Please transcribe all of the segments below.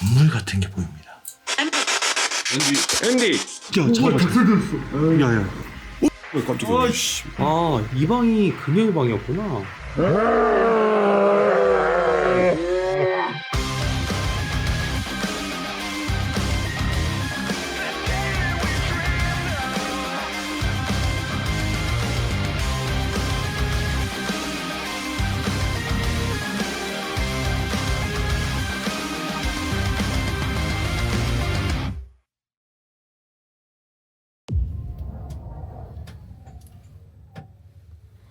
국물 같은 게 보입니다. 앤디. 야, 잠깐만. 야야. 깜짝이야. 아, 이 방이 금요일 방이었구나.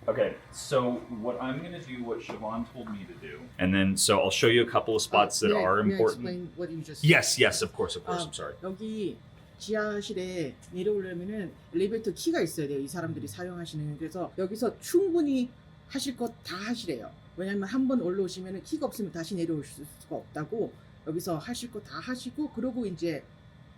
Okay, so what I'm gonna do, what Siobhan told me to do, and then so I'll show you a couple of spots that are important. Explain what you just Yes, of course. I'm sorry. 여기 지하실에 내려오려면은 엘리베이터 키가 있어야 돼요. 이 사람들이 사용하시는. 그래서 여기서 충분히 하실 것 다 하시래요. 왜냐면 한 번 올라오시면은 키가 없으면 다시 내려올 수가 없다고. 여기서 하실 거 다 하시고 그러고 이제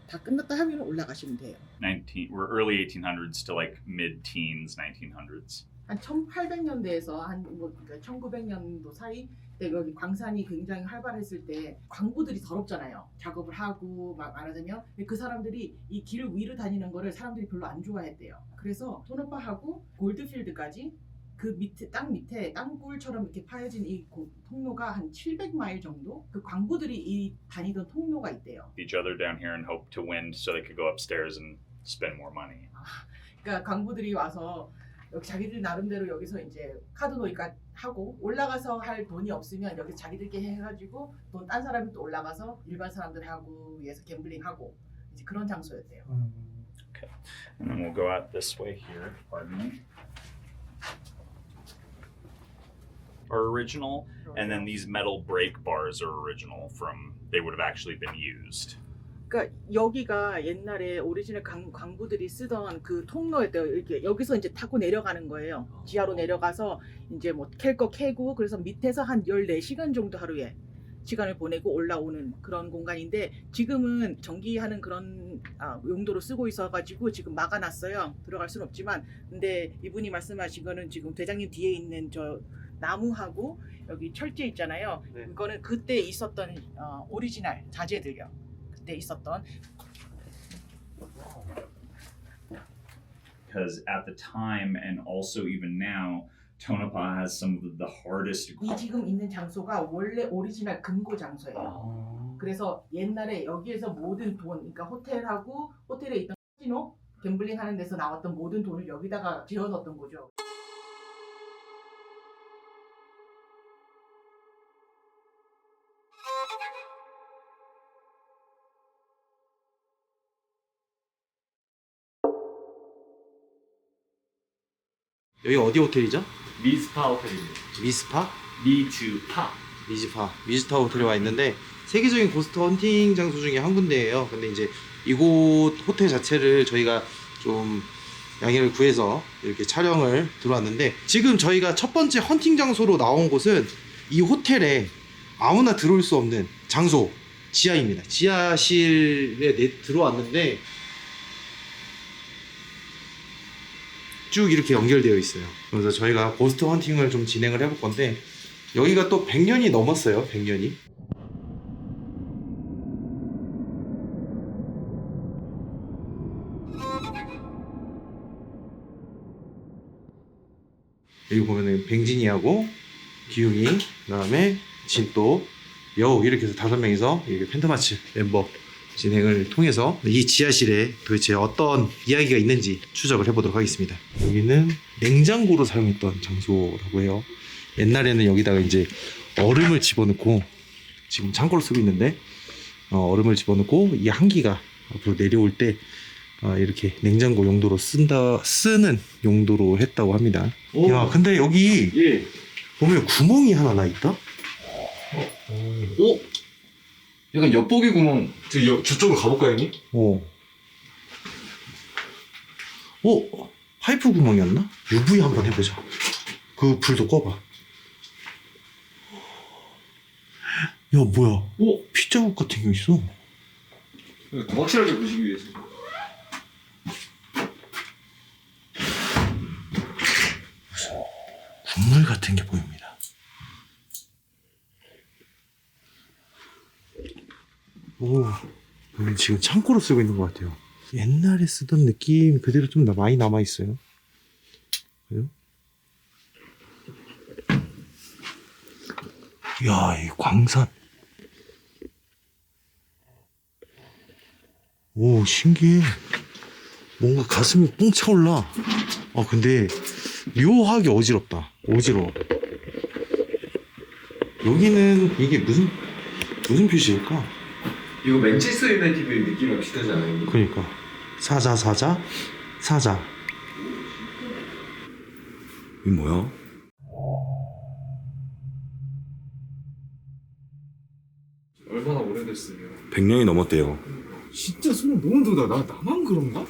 다 끝났다 하면 올라가시면 돼요. We're early 1800s to like mid-teens 1900s. 한 1800년대에서 한뭐 그러니까 1900년도 사이 때 여기 광산이 굉장히 활발했을 때 광부들이 더럽잖아요. 작업을 하고 막 말하자면 그 사람들이 이 길 위로 다니는 거를 사람들이 별로 안 좋아했대요. 그래서 토너파하고 골드필드까지 그 밑에 땅굴처럼 이렇게 파여진 이 통로가 한 700마일 정도 그 광부들이 이 다니던 통로가 있대요. Each other down here and hope to win so they could go upstairs and spend more money. 그러니까 광부들이 와서 여기 자기들 나름대로 여기서 이제 카드노이가 하고 올라가서 할 돈이 없으면 여기 자기들끼리 해가지고 돈 딴 사람이 또 올라가서 일반 사람들하고 위해서 갬블링하고 이제 그런 장소였대요. Okay, and then we'll go out this way here. Pardon me. Are original, and then these metal brake bars are original from they would have actually been used. 그러니까 여기가 옛날에 오리지널 광부들이 쓰던 그 통로였대요. 이렇게 여기서 이제 타고 내려가는 거예요. 지하로 내려가서 이제 뭐 캘 거 캐고 그래서 밑에서 한 14시간 정도 하루에 시간을 보내고 올라오는 그런 공간인데 지금은 전기하는 그런 용도로 쓰고 있어가지고 지금 막아놨어요. 들어갈 수는 없지만 근데 이분이 말씀하신 거는 지금 대장님 뒤에 있는 저 나무하고 여기 철제 있잖아요. 네. 이거는 그때 있었던 오리지널 자재들이요. 그때 있었던. Because at the time and also even now, Tonopah has some of the hardest. 이 지금 있는 장소가 원래 오리지널 금고 장소예요. 그래서 옛날에 여기에서 모든 돈, 그러니까 호텔하고 호텔에 있던 카지노, 갬블링 하는 데서 나왔던 모든 돈을 여기다가 재워뒀던 거죠. 여기 어디 호텔이죠? 미스파 호텔입니다. 미스파? 미주파. 미스타 호텔에 와 있는데 세계적인 고스트 헌팅 장소 중에 한 군데예요. 근데 이제 이곳 호텔 자체를 저희가 좀 양해를 구해서 이렇게 촬영을 들어왔는데 지금 저희가 첫 번째 헌팅 장소로 나온 곳은 이 호텔에 아무나 들어올 수 없는 장소 지하입니다. 지하실에 들어왔는데 쭉 이렇게 연결되어 있어요. 그래서 저희가 고스트 헌팅을 좀 진행을 해볼 건데 여기가 또 100년이 넘었어요. 100년이. 여기 보면은 뱅진이하고 기웅이, 그 다음에 진또, 여우 이렇게 해서 5명이서 이렇게 팬터마츠 멤버 진행을 통해서 이 지하실에 도대체 어떤 이야기가 있는지 추적을 해보도록 하겠습니다. 여기는 냉장고로 사용했던 장소라고 해요. 옛날에는 여기다가 이제 얼음을 집어넣고 지금 창고로 쓰고 있는데 얼음을 집어넣고 이 한기가 앞으로 내려올 때 이렇게 냉장고 용도로 쓰는 용도로 했다고 합니다. 오. 야, 근데 여기 예. 보면 구멍이 하나 나 있다? 오? 약간 엿보기 구멍. 저쪽으로 가볼까요, 형님? 파이프 구멍이었나? UV 한번 해보자. 그 불도 꺼봐. 야, 뭐야? 피 자국 같은 게 있어. 확실하게 보시기 위해서. 국물 같은 게 보입니다. 오, 여기 지금 창고로 쓰고 있는 것 같아요. 옛날에 쓰던 느낌 그대로 좀 많이 남아 있어요. 그래요? 이야, 이 광산. 오, 신기해. 뭔가 가슴이 뻥 차올라. 근데 묘하게 어지럽다. 어지러워. 여기는 이게 무슨 표시일까? 이거 맨체스터 유나이티드 느낌이랑 비슷하지 않아요? 그러니까 사자. 이 뭐야? 얼마나 오래됐어요? 100년이 넘었대요. 진짜 소름 너무 돋아. 나만 그런가?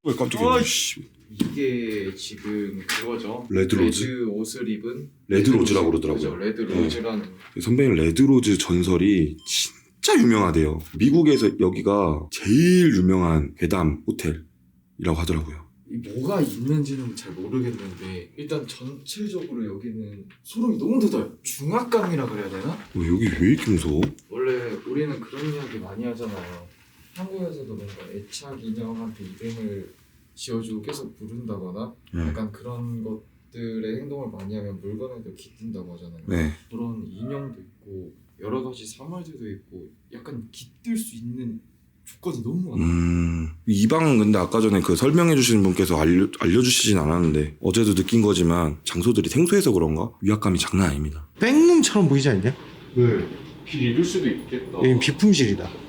왜 깜짝이야? 씨. 이게 지금 그거죠. 레드로즈? 레드 옷을 입은 레드로즈라고 그러더라고요. 그죠, 레드로즈라는 선배님 레드로즈 전설이 진짜 유명하대요. 미국에서 여기가 제일 유명한 괴담 호텔이라고 하더라고요. 이 뭐가 있는지는 잘 모르겠는데 일단 전체적으로 여기는 소름이 너무 돋아요. 중압감이라 그래야 되나? 여기 왜 이렇게 무서워? 원래 우리는 그런 이야기 많이 하잖아요. 한국에서도 뭔가 애착 인형한테 이름을 지어주고 계속 부른다거나 약간 그런 것들의 행동을 많이 하면 물건에도 깃든다고 하잖아요. 네. 그런 인형도 있고 여러 가지 사물들도 있고 약간 깃들 수 있는 조건이 너무 많아요. 이 방은 근데 아까 전에 그 설명해 주시는 분께서 알려주시진 않았는데 어제도 느낀 거지만 장소들이 생소해서 그런가? 위압감이 장난 아닙니다. 백룸처럼 보이지 않냐? 네. 길 잃을 수도 있겠다. 여긴 비품실이다.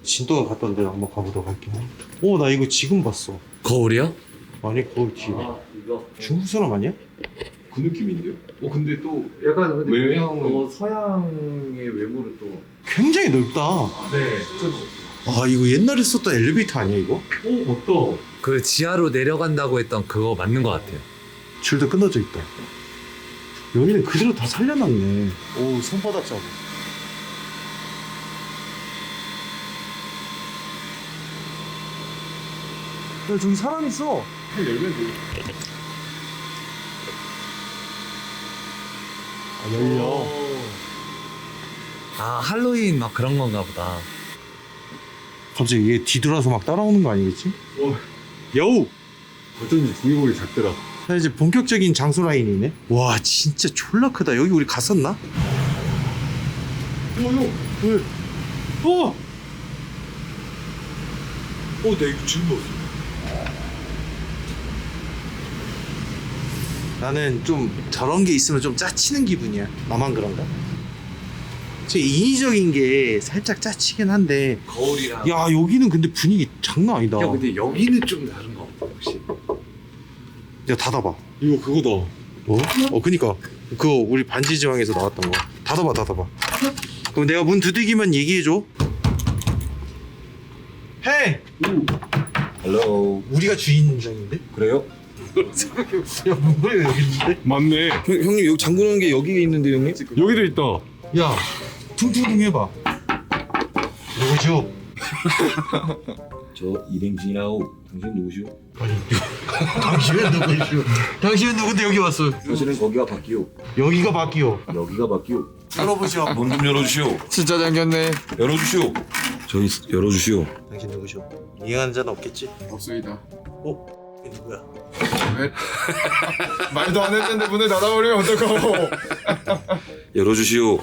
진도가 갔던 데 한번 가보도록 할게요. 나 이거 지금 봤어. 거울이요? 아니, 거기 뒤에. 중국 사람 아니야? 그 느낌인데요? 근데 또 약간 외형은 서양의 외모를 또 굉장히 넓다. 네. 이거 옛날에 썼던 엘리베이터 아니야, 이거? 어떠? 그 지하로 내려간다고 했던 그거 맞는 것 같아요. 줄도 끊어져 있다. 여기는 그대로 다 살려놨네. 오, 손바닥 자국. 야, 저기 사람 있어. 열면 돼. 열려. 아, 할로윈 막 그런 건가 보다. 갑자기 얘 뒤돌아서 막 따라오는 거 아니겠지? 여우! 어쩐지 두개골이 작더라. 자, 이제 본격적인 장소 라인이네. 와, 진짜 졸라 크다. 여기 우리 갔었나? 왜? 나 이거 지금 봤어. 나는 좀 저런 게 있으면 좀 짜치는 기분이야. 나만 그런가? 저 인위적인 게 살짝 짜치긴 한데. 거울이랑. 야, 여기는 근데 분위기 장난 아니다. 야 근데 여기는 좀 다른 거 같아 혹시? 야, 닫아봐. 이거 그거다. 그니까 그거 우리 반지지왕에서 나왔던 거. 닫아봐. 그럼 내가 문 두들기면 얘기해줘. 헤이! 헬로. 우리가 주인장인데? 그래요? 야, 문이 여기 있는데? 맞네. 형님 여기 잠그는 게 여기에 있는데 형님? 여기도 있다. 야, 퉁퉁퉁 해봐. 누구죠? 저 이뱅진이라고. 당신 누구시오? 당신은 누구시오? 당신은 누군데 여기 왔어? 사실은 거기가 바뀌오. 여기가 바뀌어. 여기가 바뀌오. 열어보시오. 문 좀 열어주시오. 진짜 잠겼네. 열어주시오. 저희 열어주시오. 당신 누구시오? 이해하는 자는 없겠지? 없습니다. 이게 누구야? 말도 안 했는데 문을 닫아버리면 어떡하고. 열어주시오.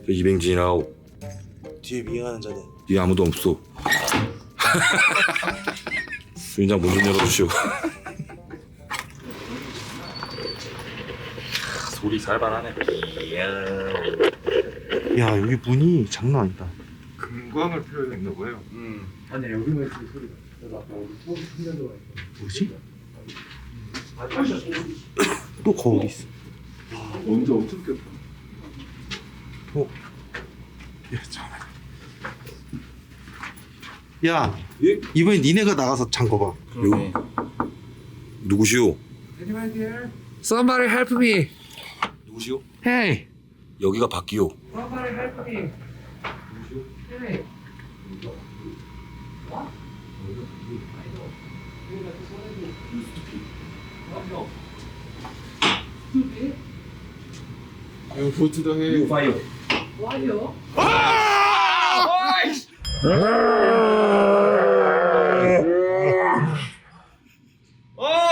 저 이뱅진이라고. 뒤에 미행하는 자는? 뒤에 아무도 없어. 주인장 문 좀 열어주시오. 소리 살벌하네. 야, 여기 문이 장난 아니다. 금광을 표현했나 봐요. 아니 여기만 있으면 소리가. 내가 아까 우리 소리 충전도가 뭐지? 또 거울이 있어. 먼저 엄청 꼈다. 야, 잠깐만. 야, 예? 이번에 니네가 나가서 잠궈봐. 그러네. 누구시오? Somebody help me. 누구시오? Hey. 여기가 바뀌오. Somebody help me. Hey. 이거 보트도 해. 와요.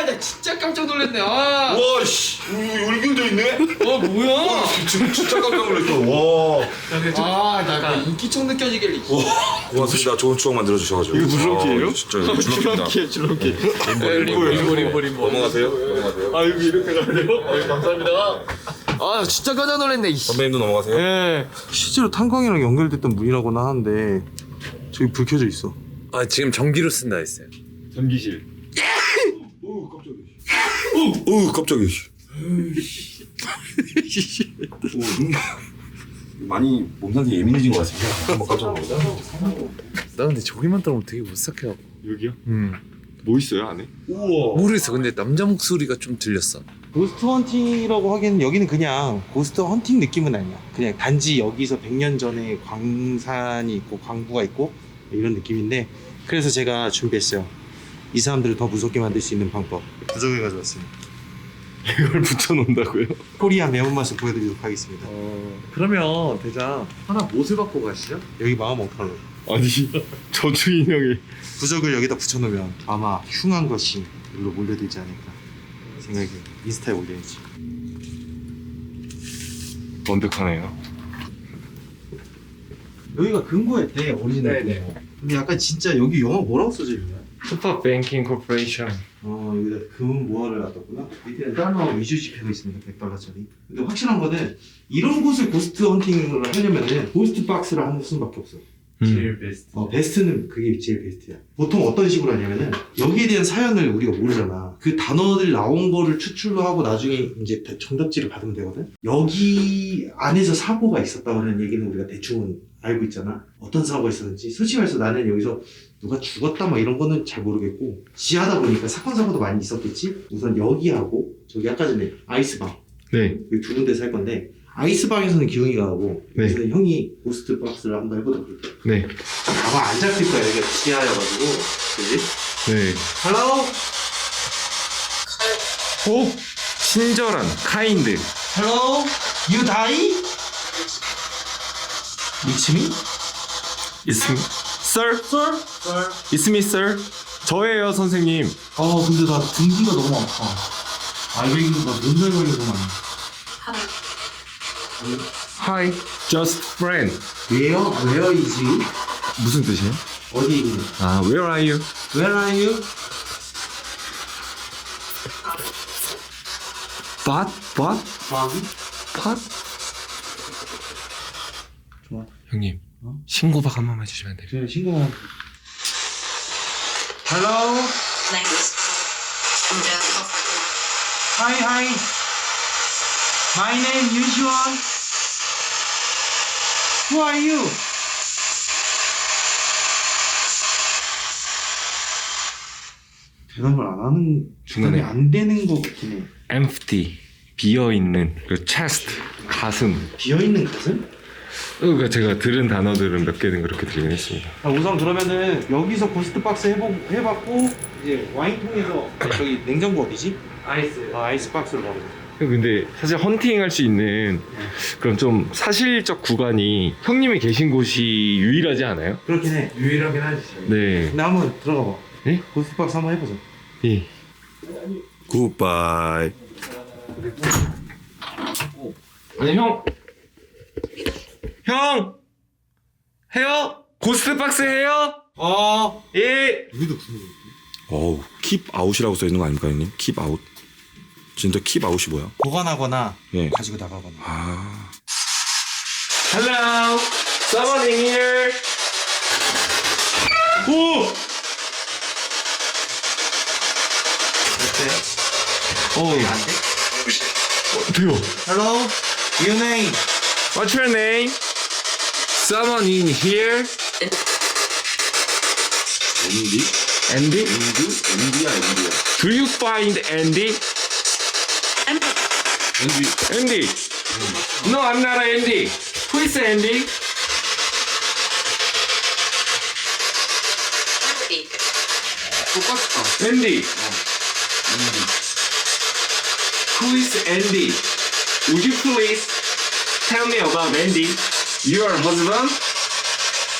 나 진짜 깜짝 놀랐네. 와씨 울균도 있네. 뭐야? 진짜 깜짝 놀랐어. 와. 나 인기척 느껴지길래. 고맙습니다. 좋은 추억 만들어 주셔가지고. 이거 줄넘기예요? 진짜 줄넘기다. 줄넘기. 림보. 넘어가세요. 아 여기 이렇게 가야 돼요? 감사합니다. 진짜 깜짝 놀랐네. 선배님도 넘어가세요. 예. 실제로 탄광이랑 연결됐던 문이라고나 하는데 저기 불 켜져 있어. 아 지금 전기로 쓴다 했어요. 전기실. 오 깜짝이야. 많이 몸 상태 예민해진 것 같습니다. 한번 깜짝 놀랐다. 나 근데 저기만 들으면 되게 못삭해요. 여기요? 뭐 있어요 안에? 모르겠어. 근데 남자 목소리가 좀 들렸어. 고스트 헌팅이라고 하기에는 여기는 그냥 고스트 헌팅 느낌은 아니야. 그냥 단지 여기서 100년 전에 광산이 있고 광부가 있고 이런 느낌인데, 그래서 제가 준비했어요. 이 사람들을 더 무섭게 만들 수 있는 방법. 부적을 가져왔습니다. 이걸 붙여놓는다고요? 코리아 매운맛을 보여드리도록 하겠습니다. 그러면 대장 하나 못을 받고 가시죠? 여기 마음 어떡하려고? 아니 저주 인형이 부적을 여기다 붙여놓으면 아마 흉한 것이 일로 몰려들지 않을까 생각이. 인스타에 올려야지. 완벽하네요. 여기가 금고였대, 오리지널. 네네. 근데 약간 진짜 여기 영어 뭐라고 써져 있냐? 슈퍼 뱅킹 코퍼레이션. 여기다 금 모아를 놔뒀구나. 밑에는 달러하고 이슈씩 해져 있습니다. $100짜리. 근데 확실한 거는 이런 곳을 고스트 헌팅을 하려면은 고스트 박스를 하는 수밖에 없어. 제일 베스트. 베스트는 그게 제일 베스트야. 보통 어떤 식으로 하냐면은 여기에 대한 사연을 우리가 모르잖아. 그 단어들 나온 거를 추출로 하고 나중에 이제 정답지를 받으면 되거든. 여기 안에서 사고가 있었다는 얘기는 우리가 대충은 알고 있잖아. 어떤 사고가 있었는지. 솔직히 말해서 나는 여기서 누가 죽었다 뭐 이런 거는 잘 모르겠고, 지하다 보니까 사건 사고도 많이 있었겠지. 우선 여기하고 저기 아까 전에 아이스방, 네. 여기 두 군데서 할 건데, 아이스방에서는 기웅이가 하고 네. 여기서 형이 고스트 박스를 한번 해보도록 할게. 네. 아마 안 잡힐 거야. 여기가 지하여가지고. 그지? 네. Hello? 오 친절한 카인드. Hello? You die? It's me? It's me. Sir? Sir? It's me, sir. 저예요, 선생님. 근데 나 등기가 너무 아파. 알베기보다 눈살 걸려서 많이. Hi, just friend. Where is he? 무슨 뜻이에요? 어디 있니? Where are you? Where are you? But? 좋아. 형님, 신고박 한 번만 해주시면 안 돼요? 그래, 신고만. Hello? Hi. My name Yusuan. Who are you? 대답을 안 하는 중간에. 대답이 안 되는 것 같긴 해. Empty, 비어있는, 그 chest, 가슴. 비어있는 가슴? 그러니까 제가 들은 단어들은 몇 개는 그렇게 들리긴 했습니다. 우선 그러면은 여기서 고스트 박스 해봤고, 이제 와인통에서 저기 냉장고 어디지? 아이스 박스로 가보자. 근데 사실 헌팅할 수 있는 그럼 좀 사실적 구간이 형님이 계신 곳이 유일하지 않아요? 그렇긴 해. 유일하긴 하지. 네. 근데 한번 들어가 봐. 예? 고스트 박스 한번 해보자. 예. 굿바이. 아니 형 해요? 고스트 박스 해요? 예. 여기도 구멍이 있네. 킵 아웃이라고 써 있는 거 아닙니까, 형님? 킵 아웃. 진짜 킵 아웃이 뭐야? 보관하거나 예. 가지고 나가거나. Hello, someone in here. 오. 어때? 안 돼? 돼요. Hello? Your name? What's your name? Someone in here. Andy? Do you find Andy? Andy. No, I'm not Andy. Who is Andy? Andy. Who is Andy? Would you please tell me about Andy. Your husband?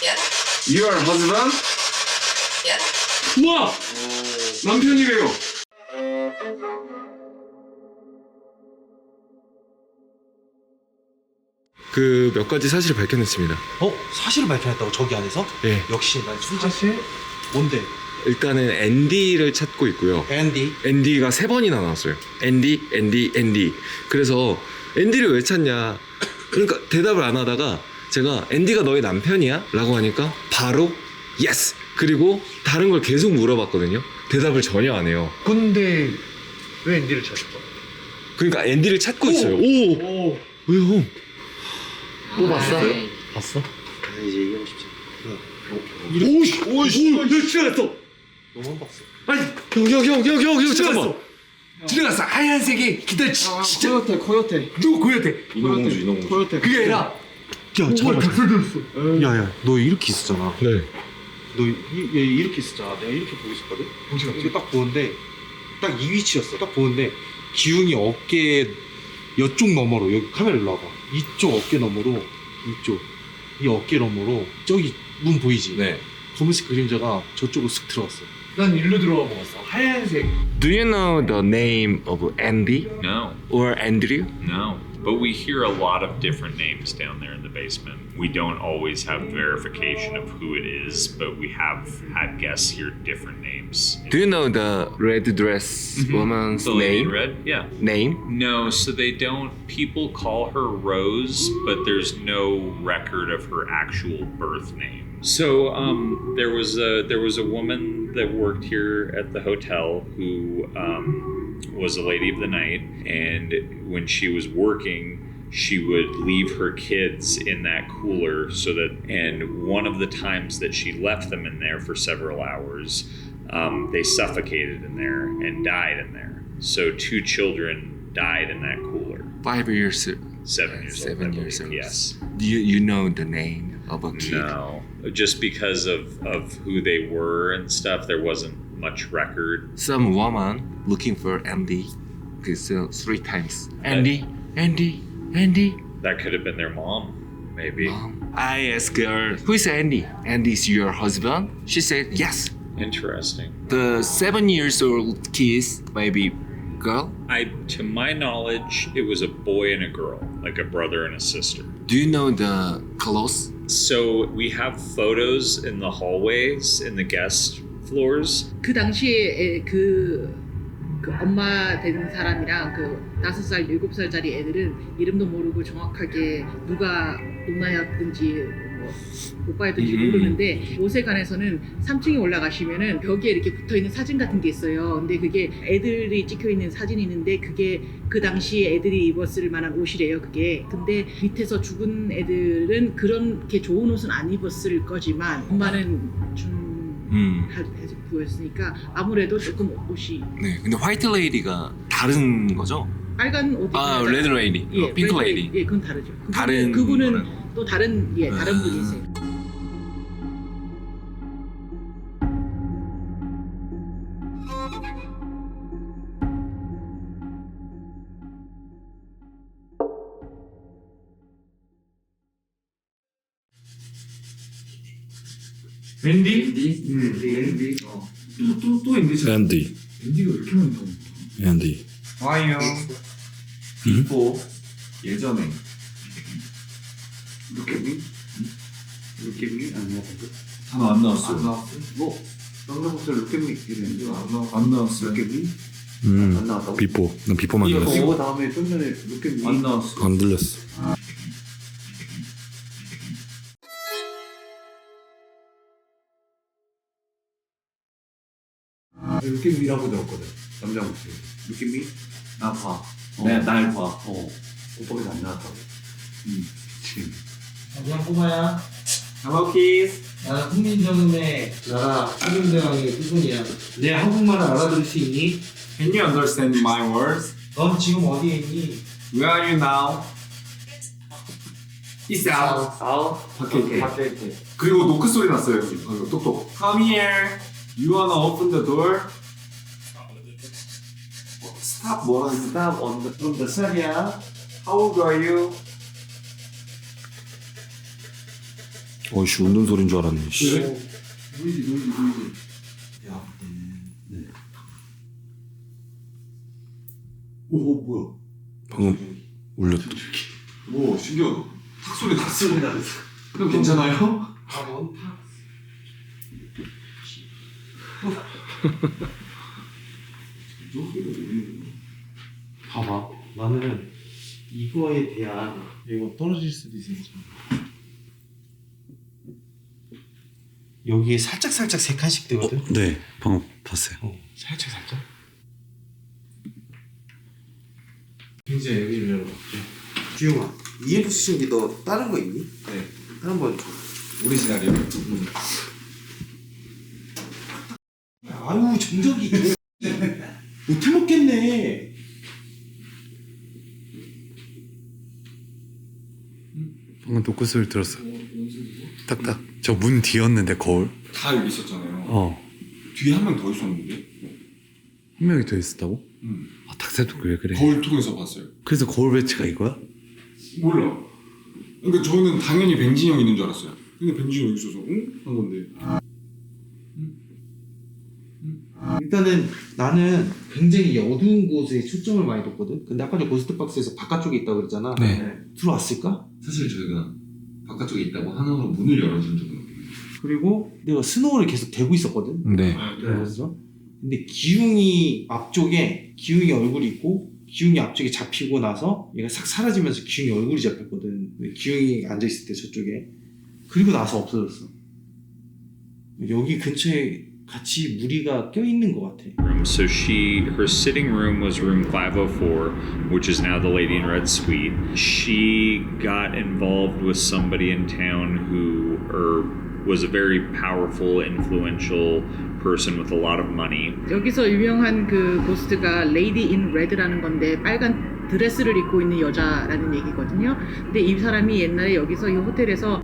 Yes. Your husband? Yes. 우와! 남편이래요. 그 몇 가지 사실을 밝혀냈습니다. 사실을 밝혀냈다고 저기 안에서? 예. 역시 난 사실? 뭔데? 일단은 앤디를 찾고 있고요. 앤디. 앤디가 3번이나 나왔어요. 앤디. 그래서 앤디를 왜 찾냐? 그러니까 대답을 안 하다가 제가 앤디가 너의 남편이야? 라고 하니까 바로 예스! 그리고 다른 걸 계속 물어봤거든요. 대답을 전혀 안 해요. 근데 왜 앤디를 찾을까? 그러니까 앤디를 찾고 있어요. 오! 왜요? 또 봤어? 봤어? 이제 얘기하고 싶지 오이씨! 지나갔어! 너무 봤어. 아니! 형, 잠깐만! 지나갔어. 하얀색이 기다 진짜. 코요테. 누구 고요태? 인어공주. 코요테. 그게 아니라 야, 잠깐만. 야야, 너 이렇게 있었잖아. 네. 너 이렇게 있었잖아. 내가 이렇게 보고 있었거든? 이렇게 딱 보는데 딱 이 위치였어. 딱 보는데 기웅이 어깨 이쪽 너머로, 여기 카메라 일로 와봐. 이쪽 어깨 너머로, 이 어깨 너머로 저기 문 보이지? 네. 검은색 그림자가 저쪽으로 쓱 들어왔어. 난 일로 들어가 먹었어. 하얀색. Do you know the name of Andy No, or Andrew? no. But we hear a lot of different names down there in the basement. We don't always have verification of who it is, but we have had guests hear different names. Do you know the red dress woman's The lady in name? red? Yeah. Name? No, so they don't. People call her Rose, but there's no record of her actual birth name. So there was a woman that worked here at the hotel who was a lady of the night, and when she was working, she would leave her kids in that cooler and one of the times that she left them in there for several hours, they suffocated in there and died in there. So 2 children died in that cooler. 5 years. 7 years old. 7 I believe, years old. Yes. Do you know the name of a kid? No, just because of who they were and stuff, there wasn't much record. Some woman looking for Andy. So 3 times. Andy. That could have been their mom, maybe. Mom. I asked her, who is Andy? Andy is your husband? She said, yes. Interesting. The 7 years old kids, maybe girl? To my knowledge, it was a boy and a girl, like a brother and a sister. Do you know the clothes? So we have photos in the hallways, in the guest floors. 그 당시에 그 엄마 된 사람이랑 그 5살, 7살짜리 애들은 이름도 모르고 정확하게 누가 누나였든지 오빠였든지 모르는데 모세관에서는 3층에 올라가시면은 벽에 이렇게 붙어있는 사진 같은 게 있어요. 근데 그게 애들이 찍혀있는 사진이 있는데 그게 그 당시 애들이 입었을 만한 옷이래요. 그게. 근데 밑에서 죽은 애들은 그렇게 좋은 옷은 안 입었을 거지만 엄마는 보였으니까 아무래도 조금 옷이 네, 근데 화이트 레이디가 다른 거죠? 빨간 옷 입은 아, 여자. 레드 레이디, 예, 핑크 레드 레이디. 예, 그건 다르죠. 다른 그분은 거는? 또 다른 다른 분이세요. 앤디? 또 앤디. 앤디. 앤디가 왜 이렇게 많이 나오는 거야? 앤디. 와요. 비포 예전에. 루켓미 안 나왔어. 단어 안 나왔어요. 안 나왔어? 뭐? 쌍꺼풀 루켓미 이랬는데 안 나왔어요. 루켓미? 음. 안 나왔다고? 비포. 난 비포만 들었어. 이거 다음에 좀 전에 루켓미 안 나왔어. 안 들렸어. 루켓미라고 들었거든. 남자 목소리. 루켓미? 나 봐. 날 봐. 오빠가 안 나왔다고. 지금. 그냥 꼬마야. Hello kids. 나는 국민정음의 나라 한국대왕의 후손이야. 내 한국말을 알아들을 수 있니? Can you understand my words? 넌 지금 어디에 있니? Where are you now? It's out. 오케이. 밖에 있대. 그리고 노크 소리 났어요 여기. 방금 똑똑. Come here. You wanna open the door? Stop 뭐라는 Stop on the 몇 살이야? How old are you? 어이씨 운동 소리인 줄 알았네. 씨. 노이즈. 야, 네. 오, 뭐야? 방금 울렸다. 오 신기하다. 탁 소리 났어. 소리 나면서. 형 괜찮아요? 한번 탁. 봐봐. 나는 이거에 대한 이거 떨어질 수도 있으니까. 여기에 살짝 세 칸씩 되거든. 네, 방금 봤어요. 살짝. 굉장히 여기 좀 열어볼게. 주영아, EFC인데 너 다른 거 있니? 네. 다른 거 줘. 오리지널이요. 아유 정적이 못 해먹겠네. 방금 노크 소리 들었어. 딱딱. 저 문 뒤였는데 거울. 다 여기 있었잖아요. 어. 뒤에 한 명 더 있었는데. 한 명이 더 있었다고? 아 탁세도 그래. 거울 통해서 봤어요. 그래서 거울 배치가 이거야? 몰라. 그러니까 저는 당연히 벤진이 형 있는 줄 알았어요. 근데 벤진이 여기 있어서 응? 한 건데. 일단은 나는 굉장히 어두운 곳에 초점을 많이 뒀거든. 근데 아까 전 고스트박스에서 바깥쪽에 있다고 그랬잖아. 네. 들어왔을까? 사실 저희가 바깥쪽에 있다고 하나로 문을 열어준 적은 없어요. 그리고 내가 스노우를 계속 대고 있었거든. 네. 그래서 근데 기웅이 앞쪽에 기웅이 얼굴이 있고 기웅이 앞쪽에 잡히고 나서 얘가 싹 사라지면서 기웅이 얼굴이 잡혔거든. 근데 기웅이 앉아있을 때 저쪽에. 그리고 나서 없어졌어. 여기 근처에 같이 무리가 껴있는 것 같아. So her sitting room was room 504, which is now the Lady in Red suite. She got involved with somebody in town who was a very powerful, influential person with a lot of money. 여기서 유명한 그 고스트가 레이디 인 레드라는 건데 빨간 드레스를 입고 있는 여자라는 얘기거든요. 근데 이 사람이 옛날에 여기서 이 호텔에서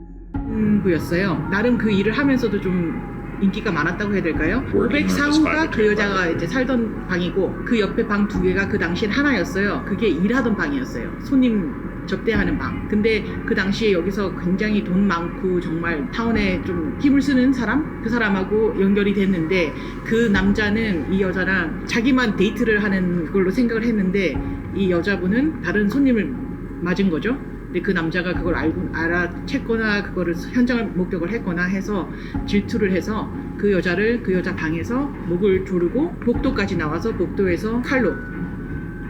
부였어요. 나름 그 일을 하면서도 좀 인기가 많았다고 해야 될까요? 504호가 그 여자가 이제 살던 방이고 그 옆에 방 두 개가 그 당시엔 하나였어요. 그게 일하던 방이었어요. 손님 접대하는 방. 근데 그 당시에 여기서 굉장히 돈 많고 정말 타운에 좀 힘을 쓰는 사람? 그 사람하고 연결이 됐는데 그 남자는 이 여자랑 자기만 데이트를 하는 걸로 생각을 했는데 이 여자분은 다른 손님을 맞은 거죠. 근데 그 남자가 그걸 알아챘거나 그거를 현장을 목격을 했거나 해서 질투를 해서 그 여자를 그 여자 방에서 목을 조르고 복도까지 나와서 복도에서 칼로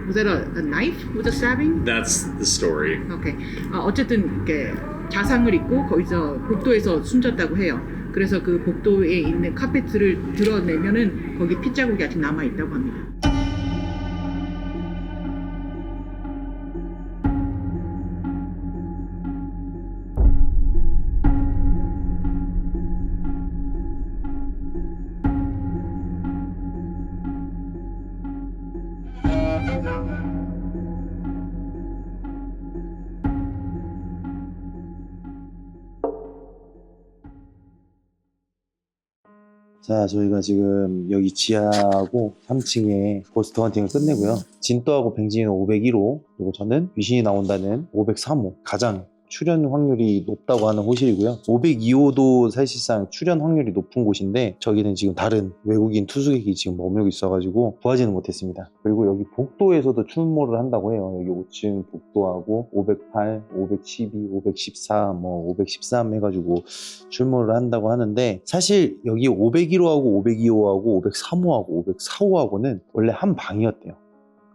Was that a knife? Was it stabbing? That's the story. 오케이. 어쨌든 이렇게 자상을 입고 거기서 복도에서 숨졌다고 해요. 그래서 그 복도에 있는 카페트를 드러내면은 거기 핏자국이 아직 남아 있다고 합니다. 자, 저희가 지금 여기 지하하고 3층에 고스트 헌팅을 끝내고요. 진또하고 뱅진이는 501호, 그리고 저는 귀신이 나온다는 503호, 가장 출연 확률이 높다고 하는 호실이고요. 502호도 사실상 출연 확률이 높은 곳인데 저기는 지금 다른 외국인 투숙객이 지금 머물고 있어가지고 구하지는 못했습니다. 그리고 여기 복도에서도 출몰을 한다고 해요. 여기 5층 복도하고 508, 512, 514, 513 해가지고 출몰을 한다고 하는데 사실 여기 501호하고 502호하고 503호하고 504호하고는 원래 한 방이었대요.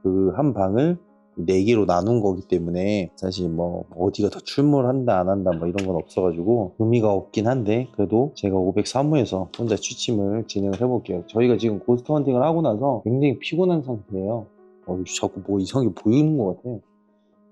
그 한 방을 4개로 나눈 거기 때문에 사실 어디가 더 출몰한다 안 한다 이런 건 없어가지고 의미가 없긴 한데 그래도 제가 503호에서 혼자 취침을 진행을 해볼게요. 저희가 지금 고스트 헌팅을 하고 나서 굉장히 피곤한 상태예요. 자꾸 이상하게 보이는 것 같아.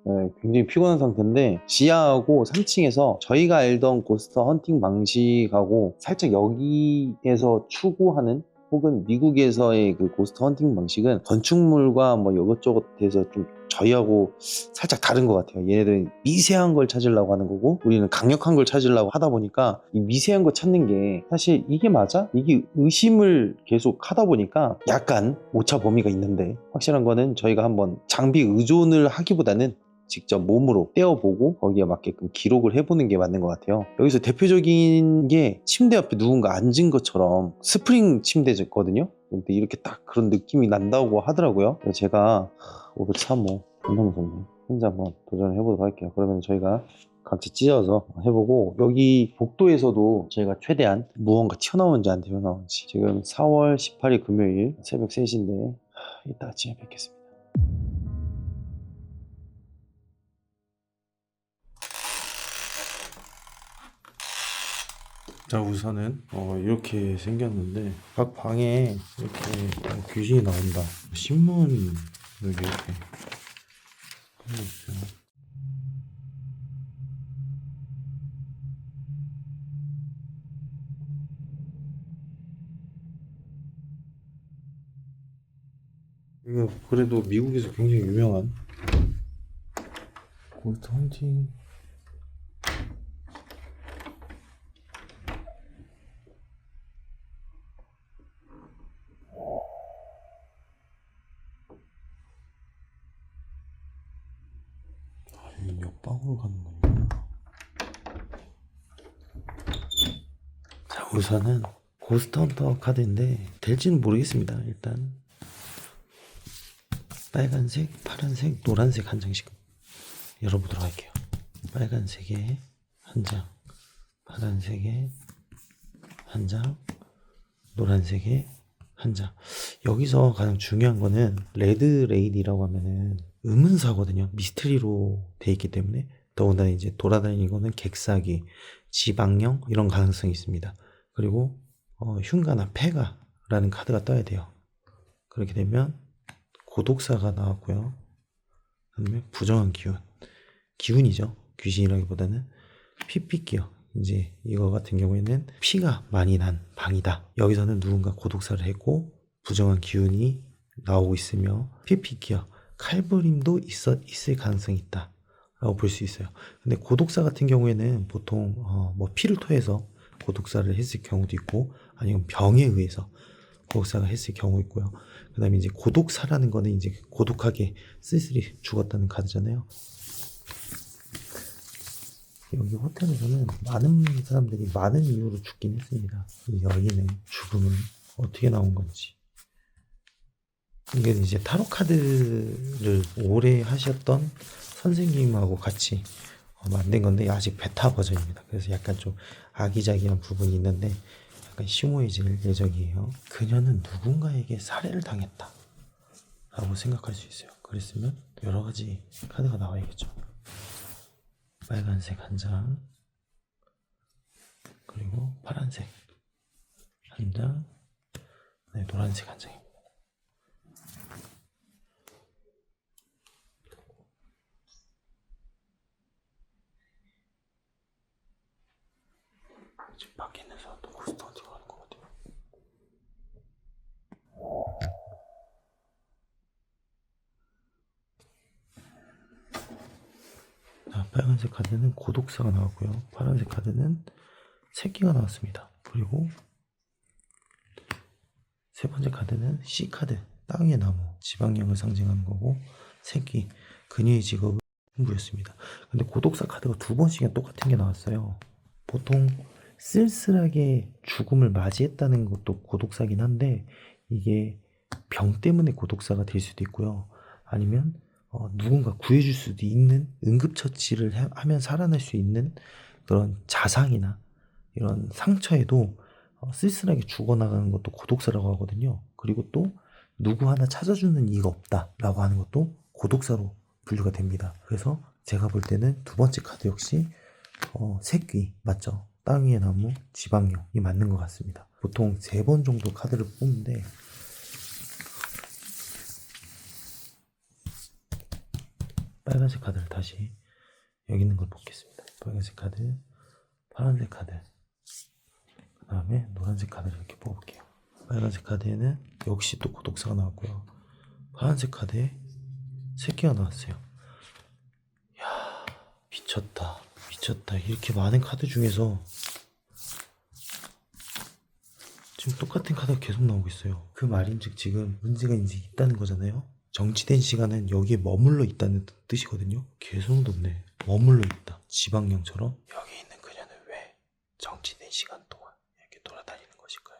네, 굉장히 피곤한 상태인데 지하하고 3층에서 저희가 알던 고스트 헌팅 방식하고 살짝 여기에서 추구하는 혹은 미국에서의 그 고스트 헌팅 방식은 건축물과 이것저것 해서 좀 저희하고 살짝 다른 것 같아요. 얘네들은 미세한 걸 찾으려고 하는 거고 우리는 강력한 걸 찾으려고 하다 보니까 이 미세한 거 찾는 게 사실 이게 맞아? 이게 의심을 계속 하다 보니까 약간 오차 범위가 있는데 확실한 거는 저희가 한번 장비 의존을 하기보다는 직접 몸으로 떼어보고 거기에 맞게끔 기록을 해보는 게 맞는 것 같아요. 여기서 대표적인 게 침대 옆에 누군가 앉은 것처럼 스프링 침대거든요. 근데 이렇게 딱 그런 느낌이 난다고 하더라고요. 그래서 제가 535 존나 무섭네. 혼자 한번 도전을 해보도록 할게요. 그러면 저희가 각자 찢어서 해보고, 여기 복도에서도 저희가 최대한 무언가 튀어나오는지 안 튀어나오는지. 지금 4월 18일 금요일 새벽 3시인데 이따 아침에 뵙겠습니다. 자, 우선은 이렇게 생겼는데 각 방에 이렇게 귀신이 나온다. 신문을 이렇게 하고 있어요. 이거 그래도 미국에서 굉장히 유명한 고스트 헌팅. 옆방으로 가는 거구나. 자, 우선은 고스트 헌터 카드인데 될지는 모르겠습니다. 일단 빨간색, 파란색, 노란색 한 장씩 열어보도록 할게요. 빨간색에 한 장, 파란색에 한 장, 노란색에 한 장. 여기서 가장 중요한 거는 레드 레이디라고 하면은 의문사거든요. 미스터리로 돼 있기 때문에. 더군다나 이제 돌아다니는 거는 객사기, 지방령 이런 가능성이 있습니다. 그리고 흉가나 폐가라는 카드가 떠야 돼요. 그렇게 되면 고독사가 나왔고요. 그다음에 부정한 기운, 기운이죠. 귀신이라기보다는 피피기요. 이제 이거 같은 경우에는 피가 많이 난 방이다. 여기서는 누군가 고독사를 했고 부정한 기운이 나오고 있으며 피피기요. 칼부림도 있을 가능성이 있다 라고 볼 수 있어요. 근데 고독사 같은 경우에는 보통 뭐 피를 토해서 고독사를 했을 경우도 있고 아니면 병에 의해서 고독사가 했을 경우 있고요. 그 다음에 이제 고독사라는 거는 이제 고독하게 쓸쓸히 죽었다는 카드잖아요. 여기 호텔에서는 많은 사람들이 많은 이유로 죽긴 했습니다. 이 여인의 죽음은 어떻게 나온 건지. 이게 이제 타로 카드를 오래 하셨던 선생님하고 같이 만든 건데 아직 베타 버전입니다. 그래서 약간 좀 아기자기한 부분이 있는데 약간 심오해질 예정이에요. 그녀는 누군가에게 살해를 당했다 라고 생각할 수 있어요. 그랬으면 여러 가지 카드가 나와야겠죠. 빨간색 한 장, 그리고 파란색 한 장, 네, 노란색 한 장입니다. 지금 밖에 있는 사람도 고스트 헌팅 하는 것 같아요. 자, 빨간색 카드는 고독사가 나왔고요. 파란색 카드는 새끼가 나왔습니다. 그리고 세 번째 카드는 C카드, 땅의 나무, 지방령을 상징하는 거고 새끼, 그녀의 직업은 신부였습니다. 근데 고독사 카드가 두 번씩이나 똑같은 게 나왔어요. 보통 쓸쓸하게 죽음을 맞이했다는 것도 고독사긴 한데 이게 병 때문에 고독사가 될 수도 있고요. 아니면 누군가 구해줄 수도 있는 응급처치를 하면 살아날 수 있는 그런 자상이나 이런 상처에도 쓸쓸하게 죽어나가는 것도 고독사라고 하거든요. 그리고 또 누구 하나 찾아주는 이가 없다라고 하는 것도 고독사로 분류가 됩니다. 그래서 제가 볼 때는 두 번째 카드 역시 새끼 맞죠? 땅 위의 나무, 지방령이 맞는 것 같습니다. 보통 3번 정도 카드를 뽑는데 빨간색 카드를 다시 여기 있는 걸 뽑겠습니다. 빨간색 카드, 파란색 카드, 그 다음에 노란색 카드를 이렇게 뽑을게요. 빨간색 카드에는 역시 또 고독사가 나왔고요. 파란색 카드에 새끼가 나왔어요. 이야, 미쳤다. 미쳤다. 이렇게 많은 카드 중에서 지금 똑같은 카드가 계속 나오고 있어요. 그 말인즉 지금 문제가 이제 있다는 거잖아요. 정지된 시간은 여기에 머물러 있다는 뜻이거든요. 계속 돋네. 머물러 있다. 지방령처럼. 여기 있는 그녀는 왜 정지된 시간 동안 이렇게 돌아다니는 것일까요?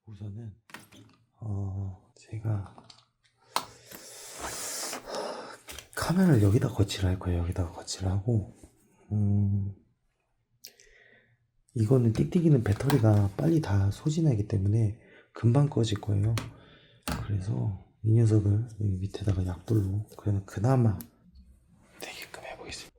우선은 제가 카메라를 여기다 거치를 할 거예요. 여기다가 거치를 하고 이거는 띡띡이는 배터리가 빨리 다 소진하기 때문에 금방 꺼질 거예요. 그래서 이 녀석을 여기 밑에다가 약불로 그러면 그나마 되게끔 해보겠습니다.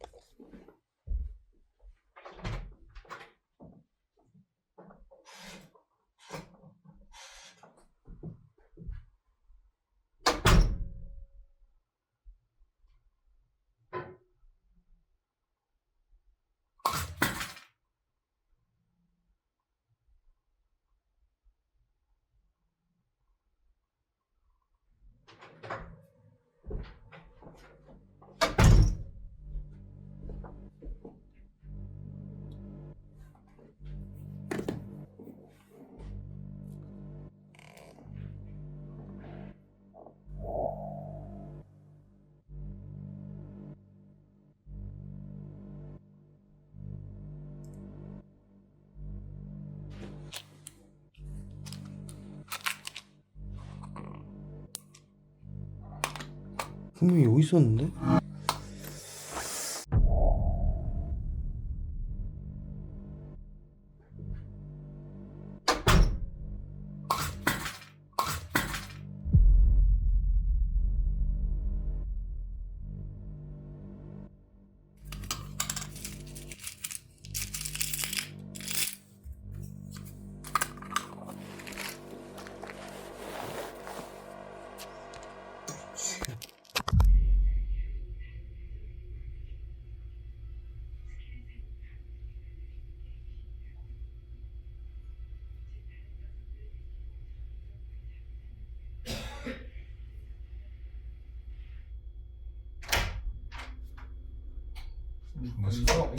분명히 여기 있었는데?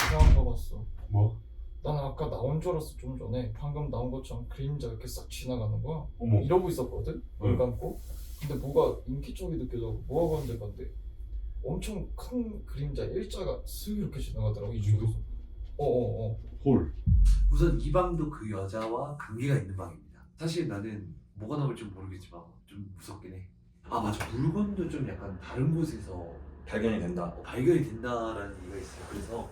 이상한 거 봤어. 뭐? 난 아까 나온 줄 알았어. 좀 전에 방금 나온 것처럼 그림자 이렇게 싹 지나가는 거야. 어머. 이러고 있었거든. 눈 감고. 근데 뭐가 인기 쪽이 느껴져. 뭐가 건데 건데. 엄청 큰 그림자 일자가 슥 이렇게 지나가더라고 이쪽에서. 홀. 우선 이 방도 그 여자와 관계가 있는 방입니다. 사실 나는 뭐가 나올지 모르겠지만 좀 무섭긴 해. 아 맞아, 물건도 좀 약간 다른 곳에서 발견이 된다. 발견이 된다라는 얘기가 있어요. 그래서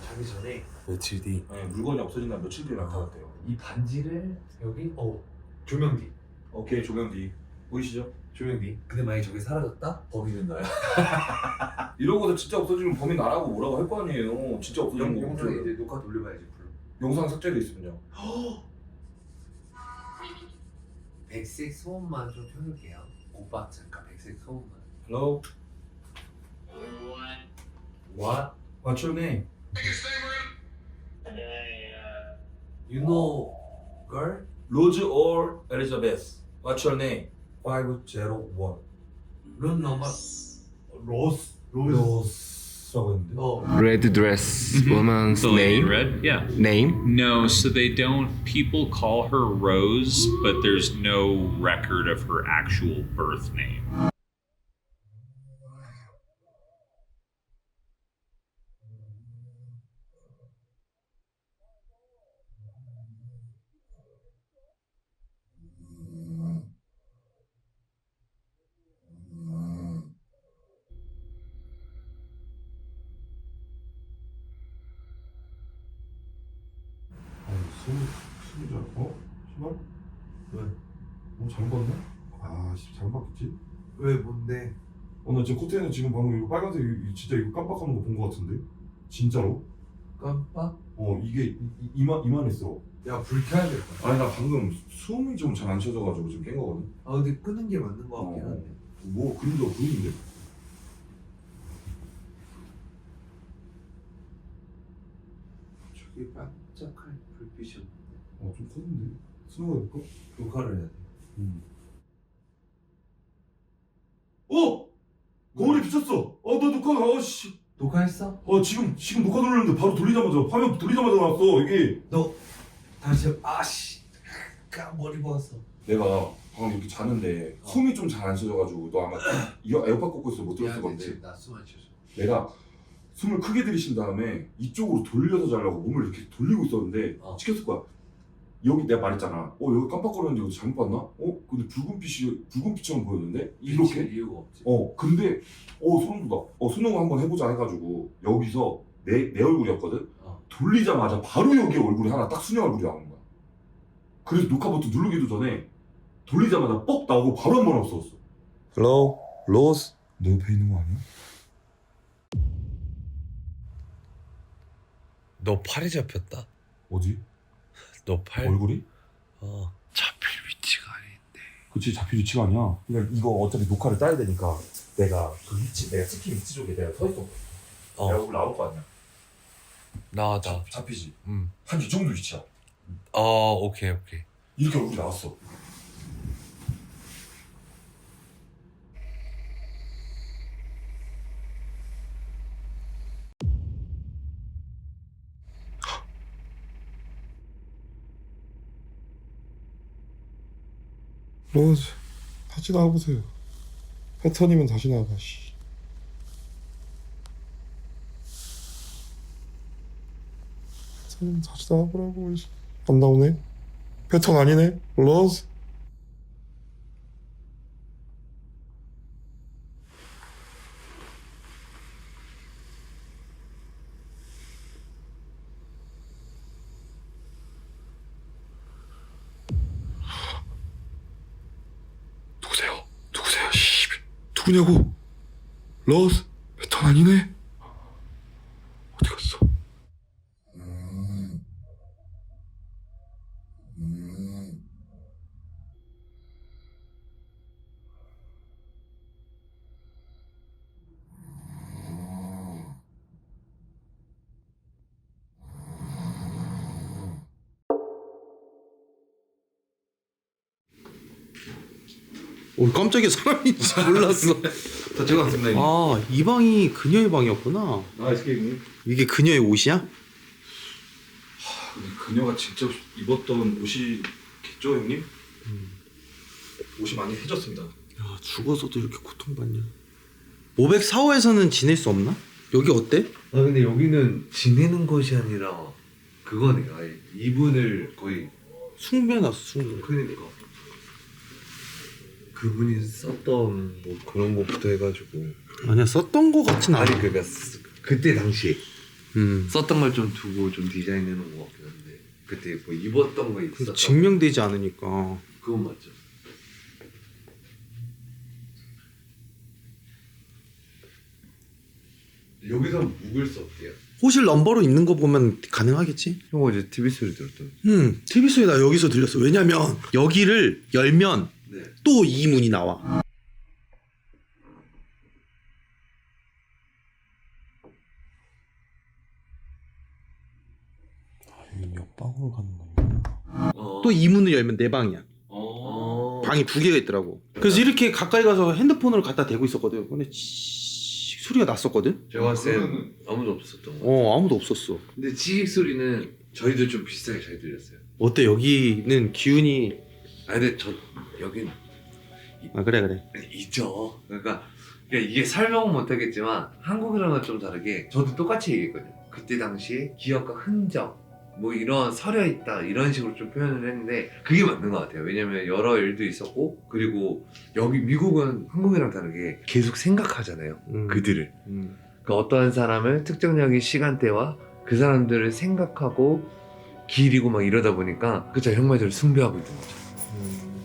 자기 전에 며칠 뒤 네, 물건이 없어진 다음 며칠 뒤에 나타났대요. 이 반지를 여기 조명 뒤. 오케이, 조명 뒤. 보이시죠? 조명 뒤. 근데 만약에 저게 사라졌다? 범인은 나야. 이러고서 진짜 없어지면 범인 나라고 뭐라고 할 거 아니에요. 진짜 없어진 거. 영상에 이제 녹화 돌려봐야지. 영상 삭제돼 있으면요. 백색 소음만 좀 켜줄게요. 오빠 잠깐 백색 소음만. Hello. What? What's your name? You know girl? Rose or Elizabeth? What's your name? 501. 론 넘버 로스라고 했는데. Red dress woman's The lady in name. red? Yeah. Name? No, so they don't. People call her Rose, but there's no record of her actual birth name. 스무 신발? 왜? 잘못 봤네? 잘못 봤겠지? 왜 뭔데? 나 지금 코트에는 지금 방금 이거 빨간색 진짜 이거 깜빡하는 거 본 거 같은데? 진짜로? 깜빡? 이게 이만했어. 야 불 켜야 될 거야. 아니 나 방금 숨이 좀 잘 안 쉬어져가지고 지금 깬 거거든. 근데 끄는 게 맞는 거 같긴 한데. 뭐 그림자 보이는데? 저게 반짝할 불빛이 없는데. 좀 컸는데. 스노우 해볼까? 녹화를 해야 돼. 거울이 비쳤어. 너 녹화 녹화했어? 지금 녹화 돌렸는데 바로 돌리자마자 화면 돌리자마자 나왔어 이게. 너 다시 아씨 머리 부었어. 내가 방금 이렇게 자는데 숨이 좀 잘 안 쉬어져가지고 너 아마 이거 에어팟 꽂고 있어 못 들었을 건데 나숨 안 쉬어져. 내가 숨을 크게 들이신 다음에 이쪽으로 돌려서 자려고 몸을 이렇게 돌리고 있었는데 찍혔을 거야. 여기 내가 말했잖아. 여기 깜빡거렸는데 이거 잘못 봤나? 근데 붉은빛처럼 보였는데 이렇게? 이유가 없지. 근데 소름 돋아. 수능 한번 해보자 해가지고 여기서 내 얼굴이었거든. 돌리자마자 바로 여기 얼굴이 하나 딱 순영 얼굴이 나오는 거야. 그래서 녹화 버튼 누르기도 전에 돌리자마자 뻑 나오고 바로 한 번 없어졌어. Hello, Rose. 너 옆에 있는 거 아니야? 너 팔이 잡혔다. 어디? 너 팔. 얼굴이? 잡힐 위치가 아닌데. 그치, 잡힐 위치가 아니야. 그러니까 이거 어차피 녹화를 따야 되니까 내가 그 위치, 내가 스킨 위치 쪽에 내가 서 있어. 내가 얼굴 나올 거 아니야. 나왔다. 잡히지? 한 이 정도 위치야. 오케이. 이렇게 얼굴이 나왔어. 로즈, 다시 나와보세요. 패턴이면 다시 나와봐. 씨. 패턴이면 다시 나와보라고. 안 나오네. 패턴 아니네. 로즈. 누구세요? 씨, 누구냐고? 로즈? 패턴 아니네? 어디 갔어? 깜짝이야, 사람인지 몰랐어. 다 제가 왔습니다. 아, 이 방이 그녀의 방이었구나. SK님. 이게 그녀의 옷이야? 근데 그녀가 직접 입었던 옷이겠죠, 형님? 옷이 많이 해졌습니다. 야, 죽어서도 이렇게 고통받냐. 504호에서는 지낼 수 없나? 여기 어때? 근데 여기는 지내는 것이 아니라 그거네. 아예 이분을 거의 숭배해놨어, 숭배. 그러니까 그분이 썼던 뭐 그런 것부터 해가지고 아니야, 썼던 거 같진 않아. 그러니까 그때 당시에 썼던 걸 좀 두고 좀 디자인해 놓은 것 같긴 한데 그때 뭐 입었던 거 있었다. 증명되지 않으니까. 그건 맞죠. 여기서 묵을 수 없대요. 호실 넘버로 있는 거 보면 가능하겠지? 형 어제 TV 소리 들었던. TV 소리 나 여기서 들렸어. 왜냐면 여기를 열면 네. 또 이 문이 나와. 여기 옆방으로 가는 건가? 또 이 문을 열면 내 방이야. 방이 2개가 있더라고. 그래서 이렇게 가까이 가서 핸드폰을 갖다 대고 있었거든. 근데 소리가 났었거든. 제가 봤을 땐 아무도 없었던 거. 아무도 없었어. 근데 지식 소리는 저희도 좀 비슷하게 잘 들렸어요. 어때? 여기는 기운이. 근데 저 여긴 그래. 있죠. 그러니까 이게 설명은 못하겠지만 한국이랑은 좀 다르게 저도 똑같이 얘기했거든요. 그때 당시에 기억과 흔적 뭐 이런 서려 있다 이런 식으로 좀 표현을 했는데 그게 맞는 것 같아요. 왜냐면 여러 일도 있었고 그리고 여기 미국은 한국이랑 다르게 계속 생각하잖아요. 그들을. 그러니까 어떠한 사람을 특정적인 시간대와 그 사람들을 생각하고 기리고 막 이러다 보니까 그쵸, 형 말대로 숭배하고 있는 거죠.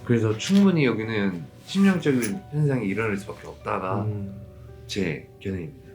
그래서 충분히 여기는 심령적인 현상이 일어날 수밖에 없다가 제 견해입니다.